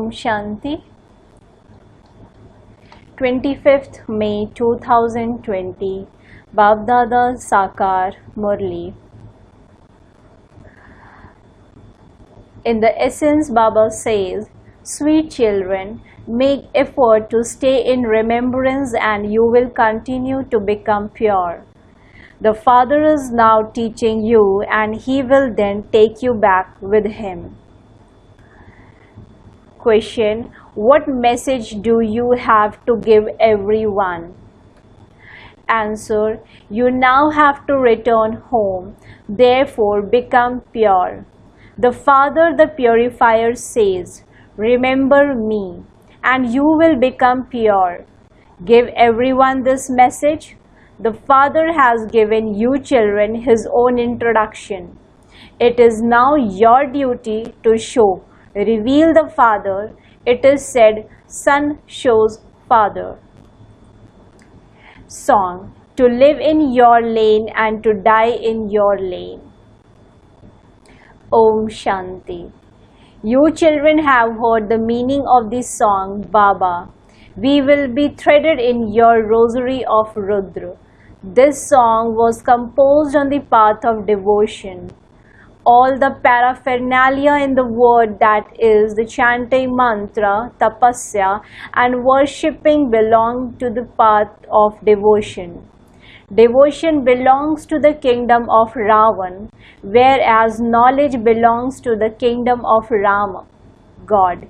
Om Shanti. 25th May 2020 Babdada Sakar Murli. In the essence, Baba says, sweet children, make effort to stay in remembrance and you will continue to become pure. The Father is now teaching you and He will then take you back with Him. Question: what message do you have to give everyone? Answer: you now have to return home, therefore become pure. The Father, the Purifier, says, remember me, and you will become pure. Give everyone this message. The Father has given you children His own introduction. It is now your duty to show, reveal the Father. It is said, Son shows Father. Song: to live in your lane and to die in your lane. Om Shanti. You children have heard the meaning of this song, Baba. We will be threaded in your rosary of Rudra. This song was composed on the path of devotion. All the paraphernalia in the word, that is, the chanting mantra, tapasya, and worshipping belong to the path of devotion. Devotion belongs to the kingdom of Ravan, whereas knowledge belongs to the kingdom of Rama, God.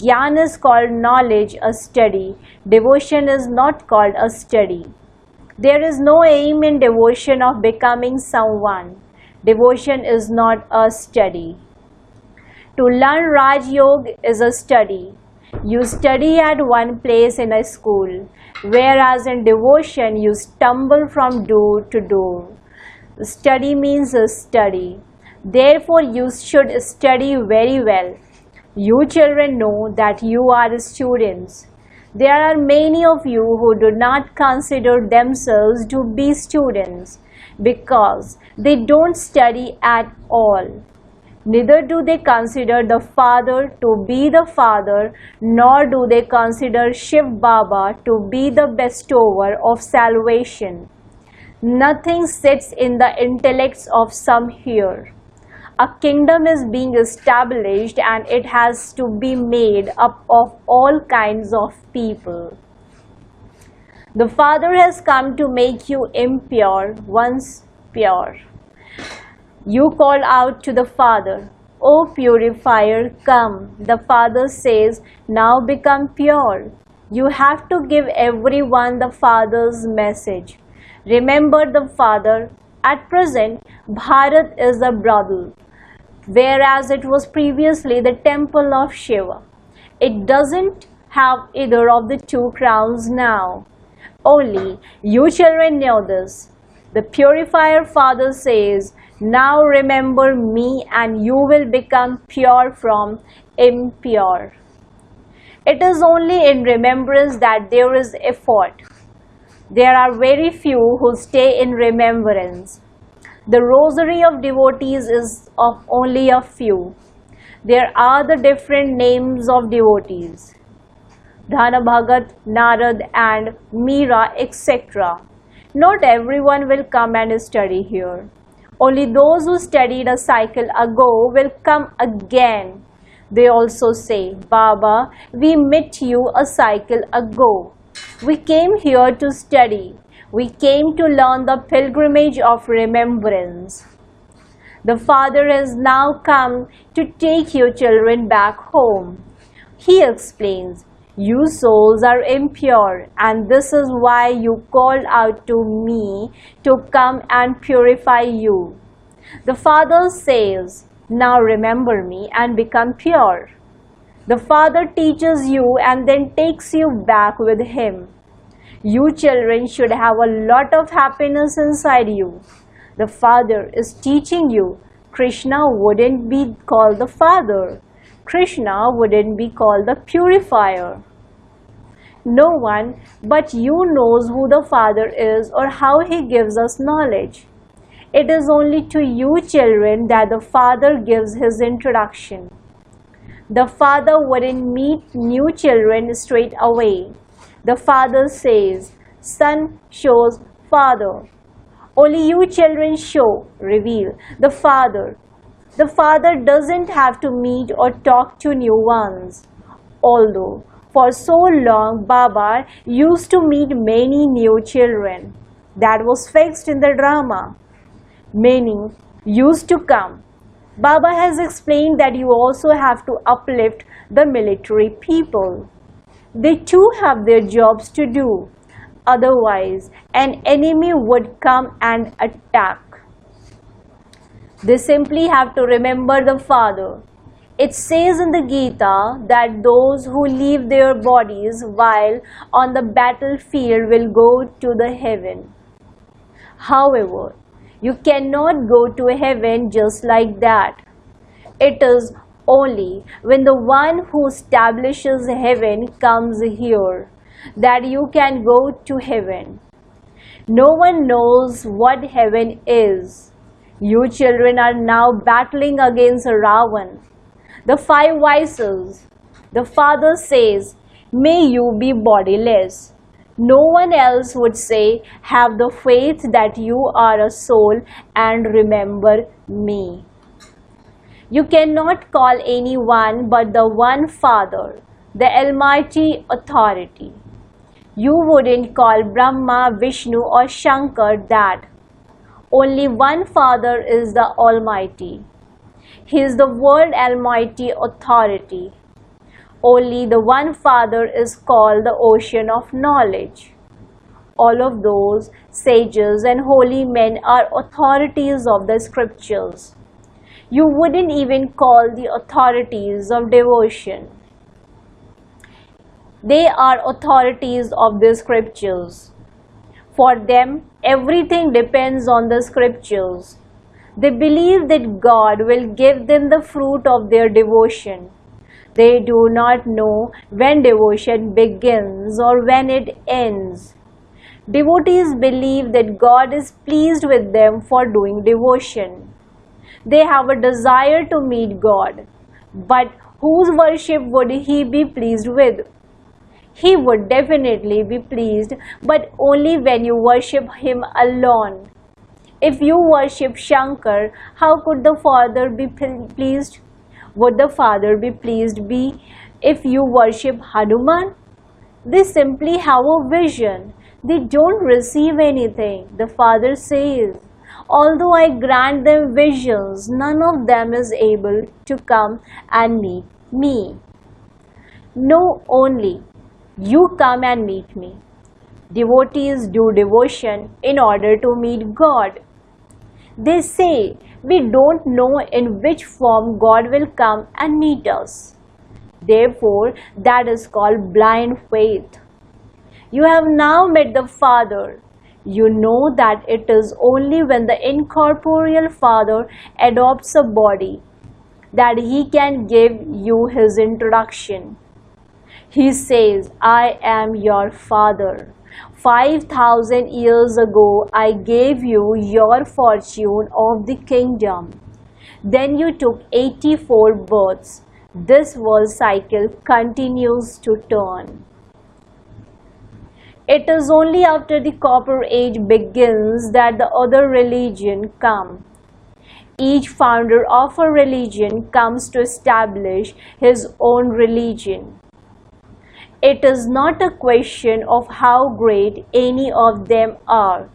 Gyan is called knowledge, a study. Devotion is not called a study. There is no aim in devotion of becoming someone. Devotion is not a study. To learn Raj Yoga is a study. You study at one place in a school, whereas in devotion you stumble from door to door. Study means a study. Therefore you should study very well. You children know that you are students. There are many of you who do not consider themselves to be students because they don't study at all. Neither do they consider the Father to be the Father, nor do they consider Shiv Baba to be the bestower of salvation. Nothing sits in the intellects of some here. A kingdom is being established and it has to be made up of all kinds of people. The Father has come to make you impure, once pure. You call out to the Father, O purifier, come. The Father says, now become pure. You have to give everyone the Father's message. Remember the Father. At present, Bharat is a brothel, whereas it was previously the temple of Shiva. It doesn't have either of the two crowns now. Only you children know this. The Purifier Father says, now remember me and you will become pure from impure. It is only in remembrance that there is effort. There are very few who stay in remembrance. The rosary of devotees is of only a few. There are the different names of devotees, Dhana Bhagat, Narad and Meera, etc. Not everyone will come and study here. Only those who studied a cycle ago will come again. They also say, Baba, we met you a cycle ago. We came here to study. We came to learn the pilgrimage of remembrance. The Father has now come to take your children back home. He explains, you souls are impure, and this is why you called out to me to come and purify you. The Father says, now remember me and become pure. The Father teaches you and then takes you back with Him. You children should have a lot of happiness inside you. The Father is teaching you. Krishna wouldn't be called the Father. Krishna wouldn't be called the Purifier. No one but you knows who the Father is or how He gives us knowledge. It is only to you children that the Father gives His introduction. The father wouldn't meet new children straight away. The father says, son shows father. Only you children show, reveal the father. The father doesn't have to meet or talk to new ones. Although for so long Baba used to meet many new children. That was fixed in the drama. Many used to come. Baba has explained that you also have to uplift the military people. They too have their jobs to do. Otherwise, an enemy would come and attack. They simply have to remember the Father. It says in the Gita that those who leave their bodies while on the battlefield will go to the heaven. However, you cannot go to heaven just like that. It is only when the one who establishes heaven comes here that you can go to heaven. No one knows what heaven is. You children are now battling against Ravan, the five vices. The father says, may you be bodiless. No one else would say, have the faith that you are a soul and remember me. You cannot call anyone but the one Father, the Almighty Authority. You wouldn't call Brahma, Vishnu or Shankar that. Only one Father is the Almighty. He is the World Almighty Authority. Only the one Father is called the Ocean of Knowledge. All of those sages and holy men are authorities of the scriptures. You wouldn't even call the authorities of devotion. They are authorities of the scriptures. For them, everything depends on the scriptures. They believe that God will give them the fruit of their devotion. They do not know when devotion begins or when it ends. Devotees believe that God is pleased with them for doing devotion. They have a desire to meet God, but whose worship would He be pleased with? He would definitely be pleased, but only when you worship Him alone. If you worship Shankar, how could the Father be pleased? Would the Father be pleased if you worship Hanuman? They simply have a vision. They don't receive anything. The Father says, although I grant them visions, none of them is able to come and meet me. No, only you come and meet me. Devotees do devotion in order to meet God. They say, we don't know in which form God will come and meet us. Therefore, that is called blind faith. You have now met the Father. You know that it is only when the incorporeal Father adopts a body that He can give you His introduction. He says, I am your Father. 5,000 years ago, I gave you your fortune of the kingdom. Then you took 84 births. This world cycle continues to turn. It is only after the Copper Age begins that the other religion come. Each founder of a religion comes to establish his own religion. It is not a question of how great any of them are.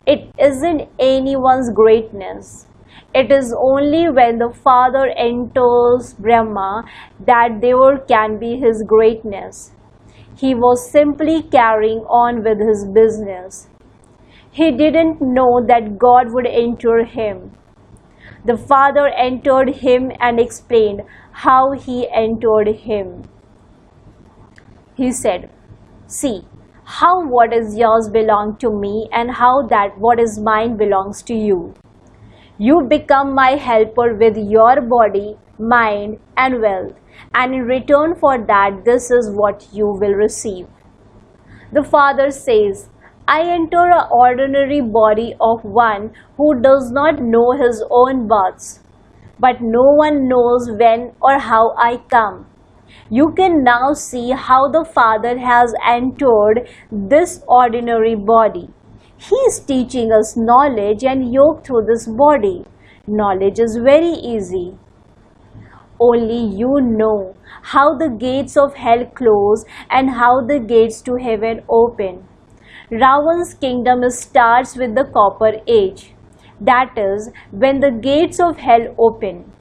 It isn't anyone's greatness. It is only when the Father enters Brahma that there can be his greatness. He was simply carrying on with his business. He didn't know that God would enter him. The Father entered him and explained how he entered him. He said, see how what is yours belongs to me and how that what is mine belongs to you. You become my helper with your body, mind and wealth, and in return for that this is what you will receive. The Father says, I enter an ordinary body of one who does not know his own births. but no one knows when or how I come. You can now see how the Father has entered this ordinary body. He is teaching us knowledge and yoke through this body. Knowledge is very easy. Only you know how the gates of hell close and how the gates to heaven open. Ravan's kingdom starts with the copper age. That is, when the gates of hell open.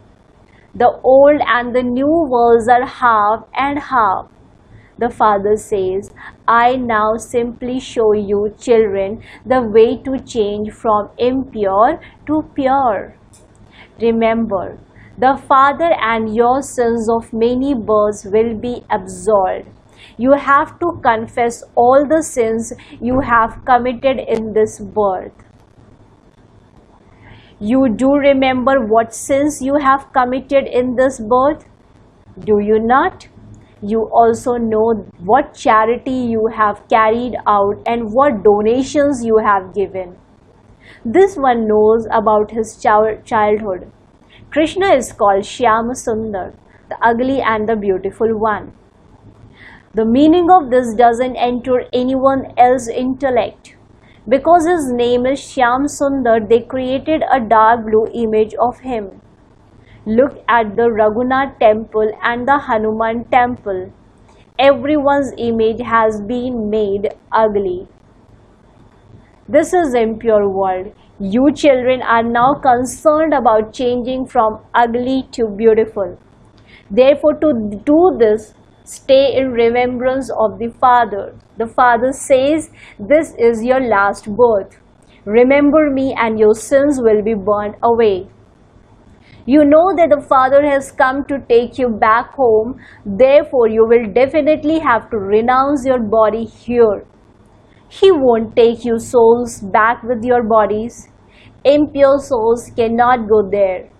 The old and the new worlds are half and half. The Father says, I now simply show you, children, the way to change from impure to pure. Remember, the Father and your sins of many births will be absolved. You have to confess all the sins you have committed in this birth. You do remember what sins you have committed in this birth? Do you not? You also know what charity you have carried out and what donations you have given. This one knows about his childhood. Krishna is called Shyama Sundar, the ugly and the beautiful one. The meaning of this doesn't enter anyone else's intellect. Because his name is Shyam Sundar, they created a dark blue image of him. Look at the Raghunath temple and the Hanuman temple. Everyone's image has been made ugly. This is impure world. You children are now concerned about changing from ugly to beautiful. Therefore, to do this, stay in remembrance of the Father. The Father says, this is your last birth. Remember me and your sins will be burned away. You know that the Father has come to take you back home. Therefore, you will definitely have to renounce your body here. He won't take you souls back with your bodies. Impure souls cannot go there.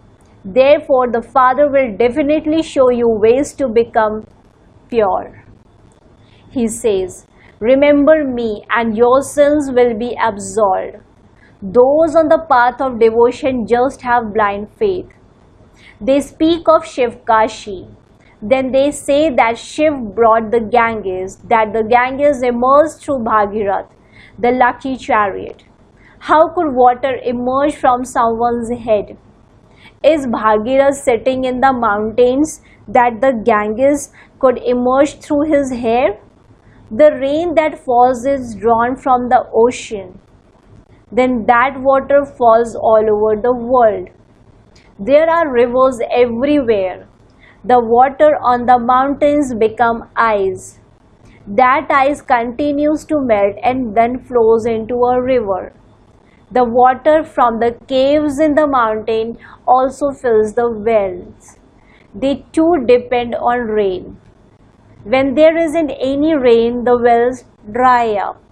Therefore, the Father will definitely show you ways to become pure. He says, remember me and your sins will be absolved. Those on the path of devotion just have blind faith. They speak of Shiv Kashi. Then they say that Shiv brought the Ganges, that the Ganges emerged through Bhagirath, the lucky chariot. How could water emerge from someone's head? Is Bhagirath sitting in the mountains that the Ganges could emerge through his hair? The rain that falls is drawn from the ocean. Then that water falls all over the world. There are rivers everywhere. The water on the mountains become ice. That ice continues to melt and then flows into a river. The water from the caves in the mountain also fills the wells. They too depend on rain. When there isn't any rain, the wells dry up.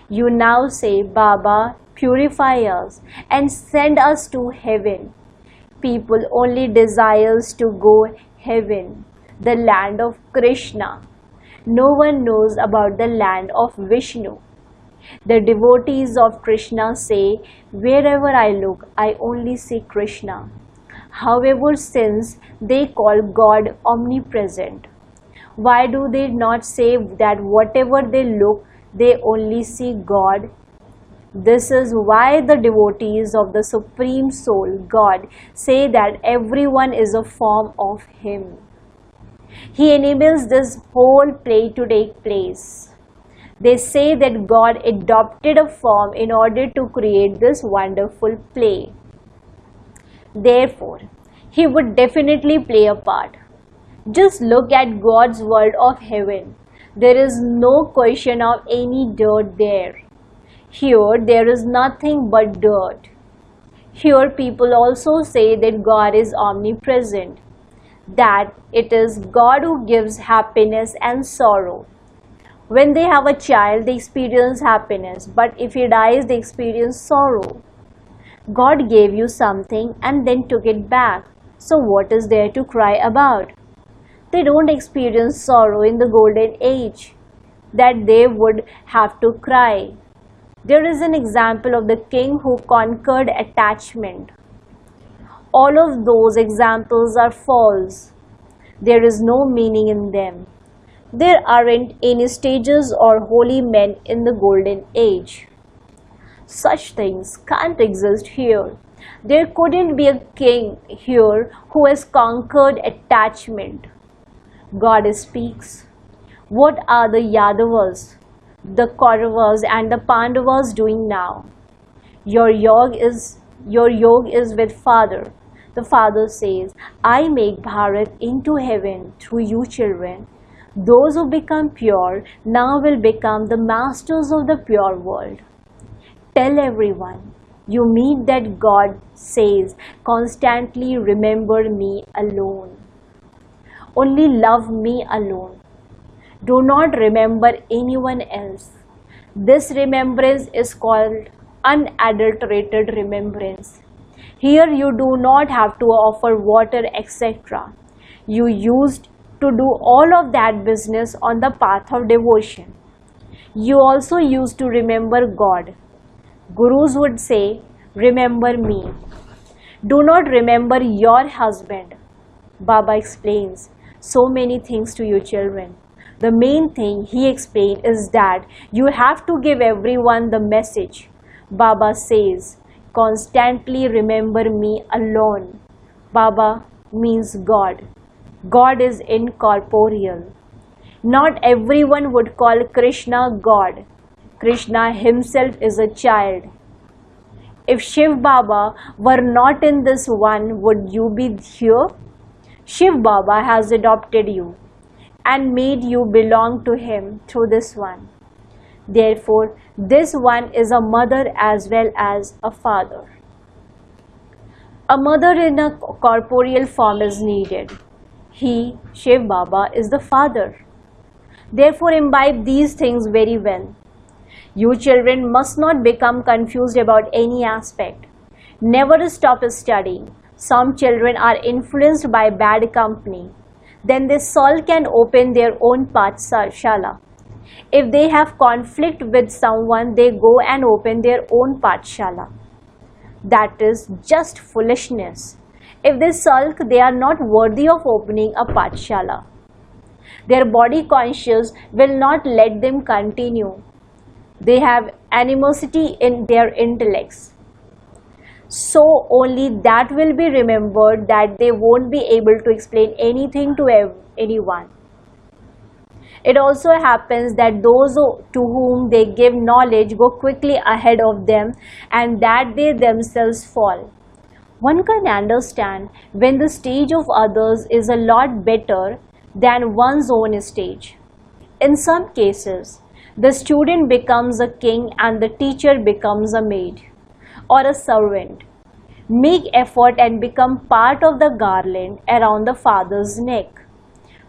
You now say, Baba, purify us and send us to heaven. People only desires to go heaven, the land of Krishna. No one knows about the land of Vishnu. The devotees of Krishna say, wherever I look, I only see Krishna. However, since they call God omnipresent, why do they not say that whatever they look, they only see God? This is why the devotees of the Supreme Soul, God, say that everyone is a form of Him. He enables this whole play to take place. They say that God adopted a form in order to create this wonderful play. Therefore, He would definitely play a part. Just look at God's world of heaven. There is no question of any dirt there. Here, there is nothing but dirt. Here, people also say that God is omnipresent, that it is God who gives happiness and sorrow. When they have a child, they experience happiness, but if he dies, they experience sorrow. God gave you something and then took it back. So what is there to cry about? They don't experience sorrow in the golden age, that they would have to cry. There is an example of the king who conquered attachment. All of those examples are false. There is no meaning in them. There aren't any sages or holy men in the golden age. Such things can't exist here. There couldn't be a king here who has conquered attachment. God speaks. What are the Yadavas, the Kauravas and the Pandavas doing now? Your yoga is with Father. The Father says, I make Bharat into heaven through you children. Those who become pure now will become the masters of the pure world. Tell everyone you meet that God says, constantly remember me alone. Only love me alone. Do not remember anyone else. This remembrance is called unadulterated remembrance. Here you do not have to offer water, etc. You used to do all of that business on the path of devotion. You also used to remember God. Gurus would say, remember me. Do not remember your husband. Baba explains so many things to you children. The main thing he explained is that you have to give everyone the message. Baba says, constantly remember me alone. Baba means God. God is incorporeal. Not everyone would call Krishna God. Krishna himself is a child. If Shiv Baba were not in this one, would you be here? Shiv Baba has adopted you and made you belong to him through this one. Therefore, this one is a mother as well as a father. A mother in a corporeal form is needed. He, Shiv Baba, is the father. Therefore, imbibe these things very well. You children must not become confused about any aspect. Never stop studying. Some children are influenced by bad company. Then they sulk and open their own pathshala. If they have conflict with someone, they go and open their own pathshala. That is just foolishness. If they sulk, they are not worthy of opening a pathshala. Their body conscious will not let them continue. They have animosity in their intellects. So only that will be remembered that they won't be able to explain anything to anyone. It also happens that those to whom they give knowledge go quickly ahead of them and that they themselves fall. One can understand when the stage of others is a lot better than one's own stage. In some cases, the student becomes a king and the teacher becomes a maid or a servant. Make effort and become part of the garland around the father's neck.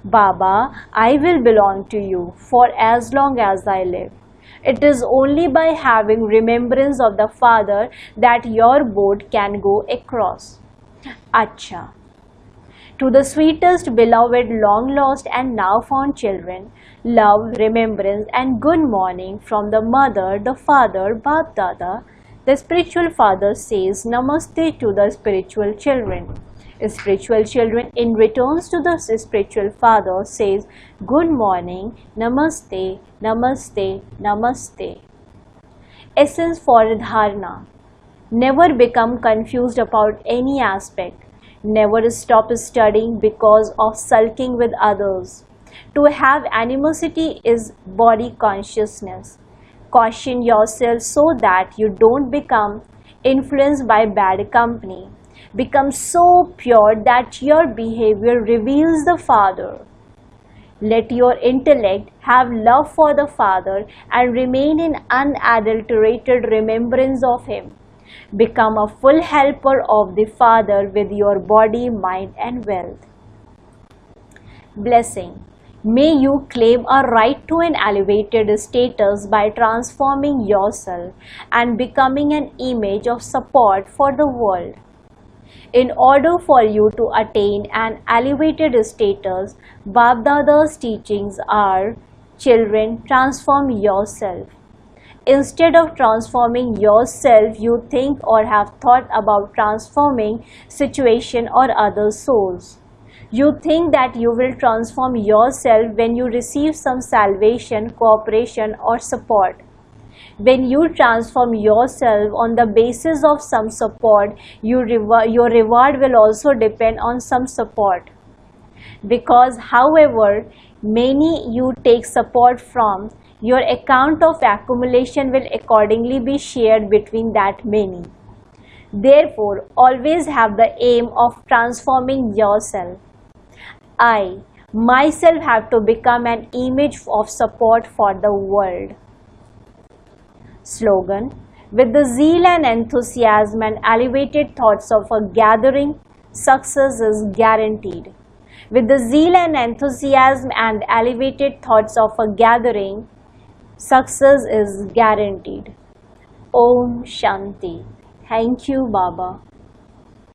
Baba, I will belong to you for as long as I live. It is only by having remembrance of the father that your boat can go across. Acha. To the sweetest, beloved, long lost and now found children, love, remembrance and good morning from the mother, the father, Bap Dada. The spiritual father says Namaste to the spiritual children. Spiritual children in returns to the spiritual father says good morning, Namaste, Namaste, Namaste. Essence for dharana. Never become confused about any aspect. Never stop studying because of sulking with others. To have animosity is body consciousness. Caution yourself so that you don't become influenced by bad company. Become so pure that your behavior reveals the Father. Let your intellect have love for the Father and remain in unadulterated remembrance of Him. Become a full helper of the Father with your body, mind and wealth. Blessing. May you claim a right to an elevated status by transforming yourself and becoming an image of support for the world. In order for you to attain an elevated status, Bap Dada's teachings are, children, transform yourself. Instead of transforming yourself, you think or have thought about transforming situation or other souls. You think that you will transform yourself when you receive some salvation, cooperation or support. When you transform yourself on the basis of some support, your reward will also depend on some support. Because however many you take support from, your account of accumulation will accordingly be shared between that many. Therefore, always have the aim of transforming yourself. I myself have to become an image of support for the world. Slogan: with the zeal and enthusiasm and elevated thoughts of a gathering, success is guaranteed. With the zeal and enthusiasm and elevated thoughts of a gathering, success is guaranteed. Om Shanti. Thank you, Baba.